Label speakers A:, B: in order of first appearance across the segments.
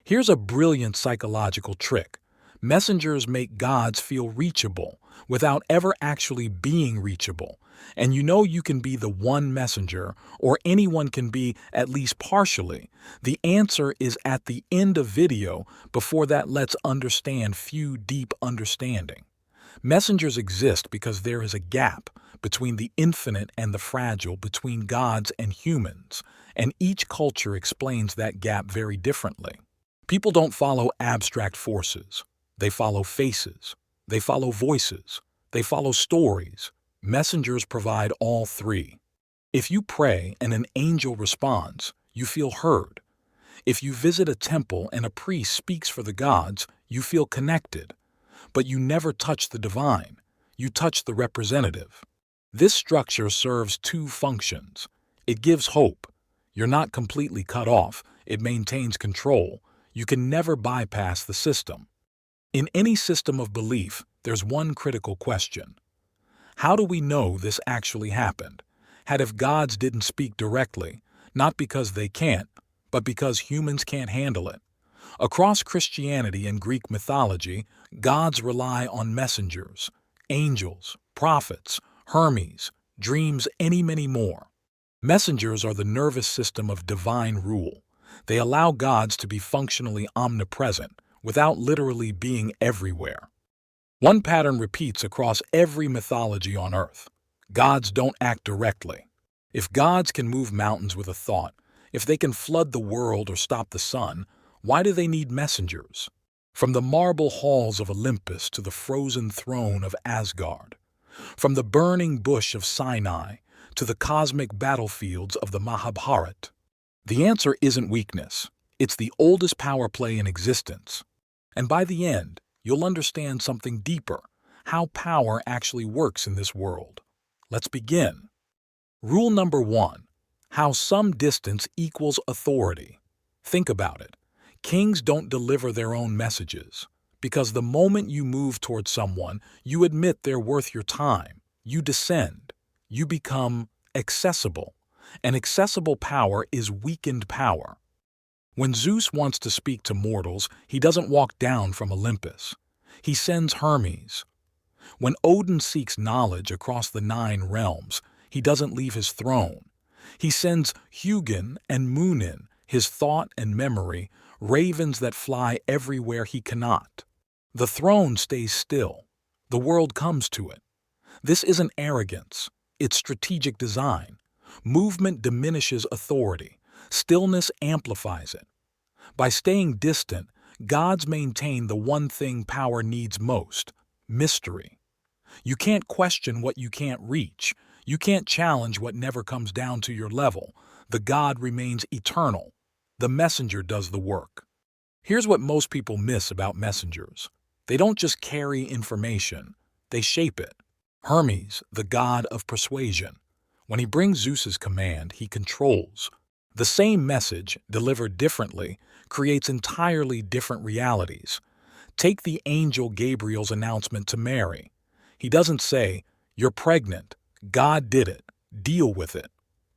A: Here's a brilliant psychological trick. Messengers make gods feel reachable without ever actually being reachable. And you know you can be the one messenger, or anyone can be at least partially. The answer is at the end of video. Before that, let's understand few deep understanding. Messengers exist because there is a gap between the infinite and the fragile, between gods and humans, and each culture explains that gap very differently. People don't follow abstract forces. They follow faces. They follow voices. They follow stories. Messengers provide all three. If you pray and an angel responds, you feel heard. If you visit a temple and a priest speaks for the gods, you feel connected. But you never touch the divine. You touch the representative. This structure serves two functions. It gives hope. You're not completely cut off. It maintains control. You can never bypass the system. In any system of belief, there's one critical question. How do we know this actually happened? If gods didn't speak directly, not because they can't, but because humans can't handle it. Across Christianity and Greek mythology, gods rely on messengers, angels, prophets, Hermes, dreams, many more. Messengers are the nervous system of divine rule. They allow gods to be functionally omnipresent without literally being everywhere. One pattern repeats across every mythology on Earth. Gods don't act directly. If gods can move mountains with a thought, if they can flood the world or stop the sun, why do they need messengers? From the marble halls of Olympus to the frozen throne of Asgard, from the burning bush of Sinai to the cosmic battlefields of the Mahabharata, the answer isn't weakness. It's the oldest power play in existence. And by the end, you'll understand something deeper, how power actually works in this world. Let's begin. Rule number 1. How some distance equals authority. Think about it. Kings don't deliver their own messages, because the moment you move towards someone, you admit they're worth your time. You descend. You become accessible. And accessible power is weakened power. When Zeus wants to speak to mortals, he doesn't walk down from Olympus. He sends Hermes. When Odin seeks knowledge across the 9 realms, he doesn't leave his throne. He sends Hugin and Munin, his thought and memory, ravens that fly everywhere he cannot. The throne stays still. The world comes to it. This isn't arrogance. It's strategic design. Movement diminishes authority. Stillness amplifies it. By staying distant, gods maintain the one thing power needs most: mystery. You can't question what you can't reach. You can't challenge what never comes down to your level. The god remains eternal. The messenger does the work. Here's what most people miss about messengers. They don't just carry information, they shape it. Hermes, the god of persuasion. When he brings Zeus's command, he controls. The same message, delivered differently, creates entirely different realities. Take the angel Gabriel's announcement to Mary. He doesn't say, "You're pregnant. God did it. Deal with it."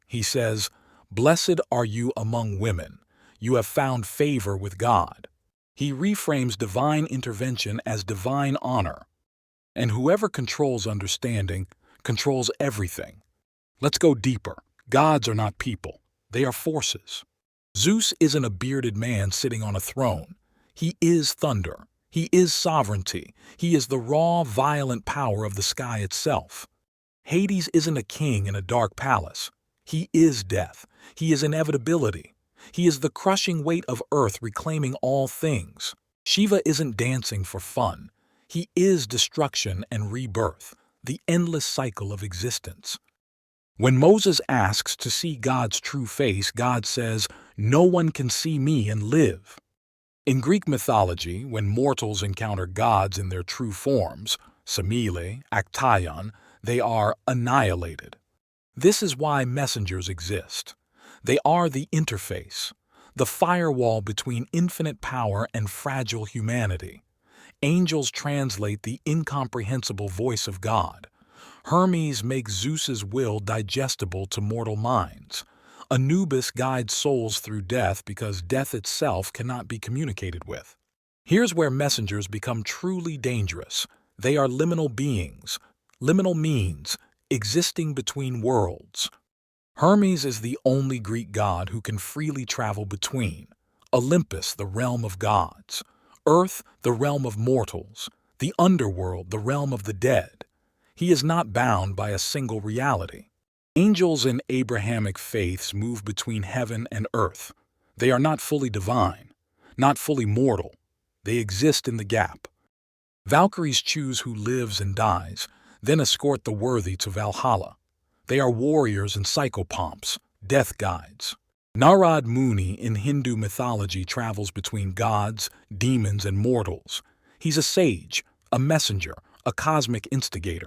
A: He says, "Blessed are you among women. You have found favor with God." He reframes divine intervention as divine honor. And whoever controls understanding controls everything. Let's go deeper. Gods are not people. They are forces. Zeus isn't a bearded man sitting on a throne. He is thunder. He is sovereignty. He is the raw, violent power of the sky itself. Hades isn't a king in a dark palace. He is death. He is inevitability. He is the crushing weight of earth reclaiming all things. Shiva isn't dancing for fun. He is destruction and rebirth, the endless cycle of existence. When Moses asks to see God's true face, God says, "No one can see me and live." In Greek mythology, when mortals encounter gods in their true forms, simile, aktaion, they are annihilated. This is why messengers exist. They are the interface, the firewall between infinite power and fragile humanity. Angels translate the incomprehensible voice of God. Hermes makes Zeus's will digestible to mortal minds. Anubis guides souls through death because death itself cannot be communicated with. Here's where messengers become truly dangerous. They are liminal beings. Liminal means existing between worlds. Hermes is the only Greek god who can freely travel between Olympus, the realm of gods; Earth, the realm of mortals; the underworld, the realm of the dead. He is not bound by a single reality. Angels in Abrahamic faiths move between heaven and earth. They are not fully divine, not fully mortal. They exist in the gap. Valkyries choose who lives and dies, then escort the worthy to Valhalla. They are warriors and psychopomps, death guides. Narad Muni in Hindu mythology travels between gods, demons, and mortals. He's a sage, a messenger, a cosmic instigator.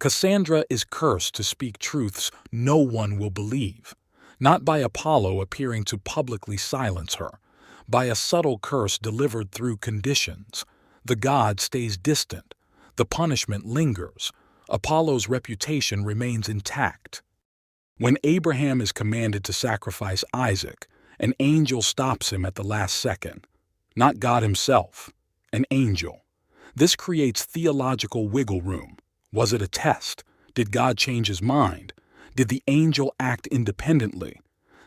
A: Cassandra is cursed to speak truths no one will believe, not by Apollo appearing to publicly silence her, by a subtle curse delivered through conditions. The god stays distant. The punishment lingers. Apollo's reputation remains intact. When Abraham is commanded to sacrifice Isaac, an angel stops him at the last second. Not God himself, an angel. This creates theological wiggle room. Was it a test? Did God change his mind? Did the angel act independently?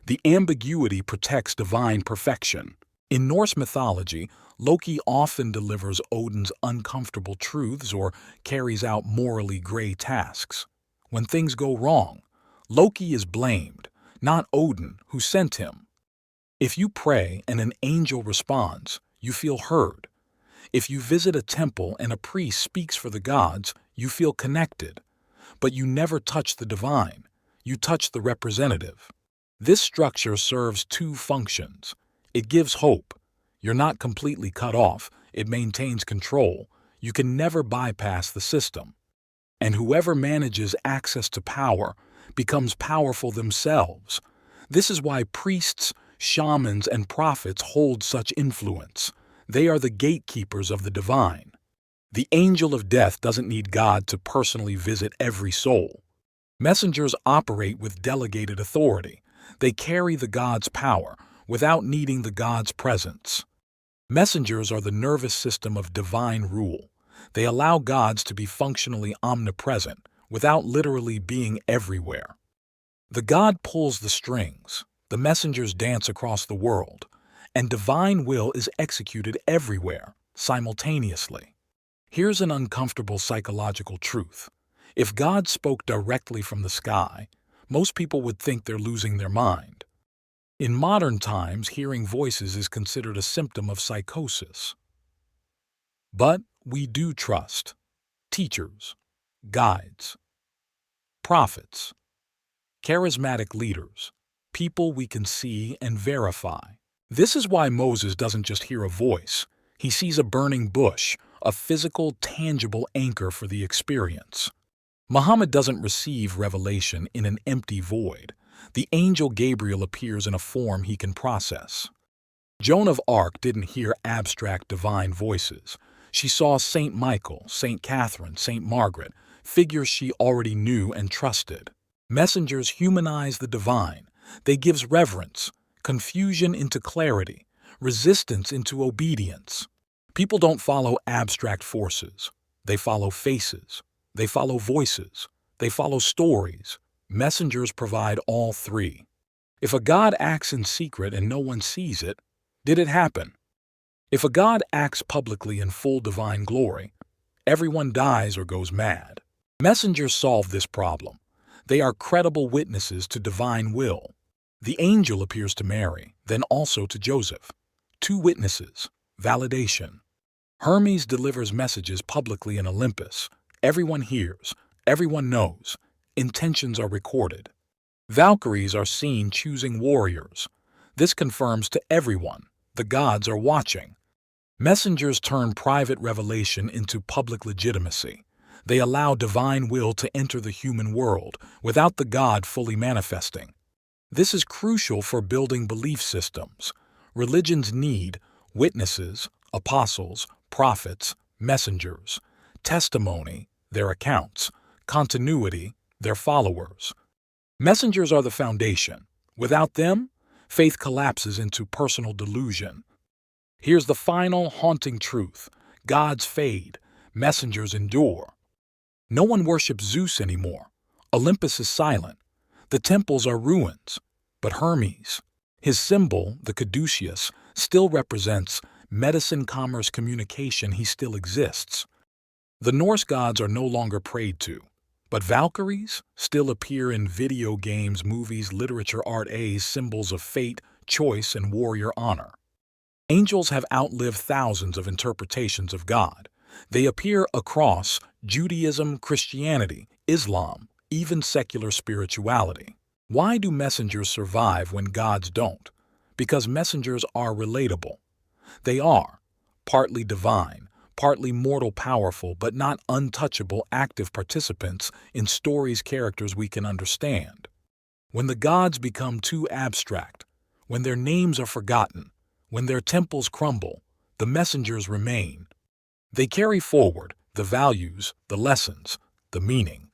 A: The ambiguity protects divine perfection. In Norse mythology, Loki often delivers Odin's uncomfortable truths or carries out morally gray tasks. When things go wrong, Loki is blamed, not Odin, who sent him. If you pray and an angel responds, you feel heard. If you visit a temple and a priest speaks for the gods, you feel connected. But you never touch the divine. You touch the representative. This structure serves two functions. It gives hope. You're not completely cut off. It maintains control. You can never bypass the system. And whoever manages access to power becomes powerful themselves. This is why priests, shamans, and prophets hold such influence. They are the gatekeepers of the divine. The angel of death doesn't need God to personally visit every soul. Messengers operate with delegated authority. They carry the god's power without needing the god's presence. Messengers are the nervous system of divine rule. They allow gods to be functionally omnipresent without literally being everywhere. The god pulls the strings. The messengers dance across the world. And divine will is executed everywhere, simultaneously. Here's an uncomfortable psychological truth. If God spoke directly from the sky, most people would think they're losing their mind. In modern times, hearing voices is considered a symptom of psychosis. But we do trust teachers, guides, prophets, charismatic leaders, people we can see and verify. This is why Moses doesn't just hear a voice. He sees a burning bush, a physical, tangible anchor for the experience. Muhammad doesn't receive revelation in an empty void. The angel Gabriel appears in a form he can process. Joan of Arc didn't hear abstract divine voices. She saw Saint Michael, Saint Catherine, Saint Margaret, figures she already knew and trusted. Messengers humanize the divine. They give reverence, confusion into clarity, resistance into obedience. People don't follow abstract forces. They follow faces. They follow voices. They follow stories. Messengers provide all three. If a god acts in secret and no one sees it, did it happen? If a god acts publicly in full divine glory, everyone dies or goes mad. Messengers solve this problem. They are credible witnesses to divine will. The angel appears to Mary, then also to Joseph. Two witnesses. Validation. Hermes delivers messages publicly in Olympus. Everyone hears. Everyone knows. Intentions are recorded. Valkyries are seen choosing warriors. This confirms to everyone. The gods are watching. Messengers turn private revelation into public legitimacy. They allow divine will to enter the human world without the god fully manifesting. This is crucial for building belief systems. Religions need witnesses, apostles, prophets, messengers, testimony, their accounts, continuity, their followers. Messengers are the foundation. Without them, faith collapses into personal delusion. Here's the final haunting truth: gods fade, messengers endure. No one worships Zeus anymore. Olympus is silent. The temples are ruins. But Hermes, his symbol, the caduceus, still represents medicine, commerce, communication. He still exists. The Norse gods are no longer prayed to, but Valkyries still appear in video games, movies, literature, art as symbols of fate, choice, and warrior honor. Angels have outlived thousands of interpretations of God. They appear across Judaism, Christianity, Islam, even secular spirituality. Why do messengers survive when gods don't? Because messengers are relatable. They are partly divine, partly mortal, powerful, but not untouchable, active participants in stories, characters we can understand. When the gods become too abstract, when their names are forgotten, when their temples crumble, the messengers remain. They carry forward the values, the lessons, the meaning.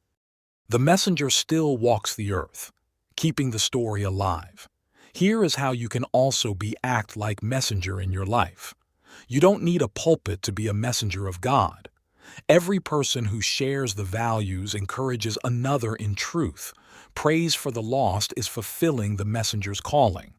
A: The messenger still walks the earth, keeping the story alive. Here is how you can also act like messenger in your life. You don't need a pulpit to be a messenger of God. Every person who shares the values, encourages another in truth, prays for the lost, is fulfilling the messenger's calling.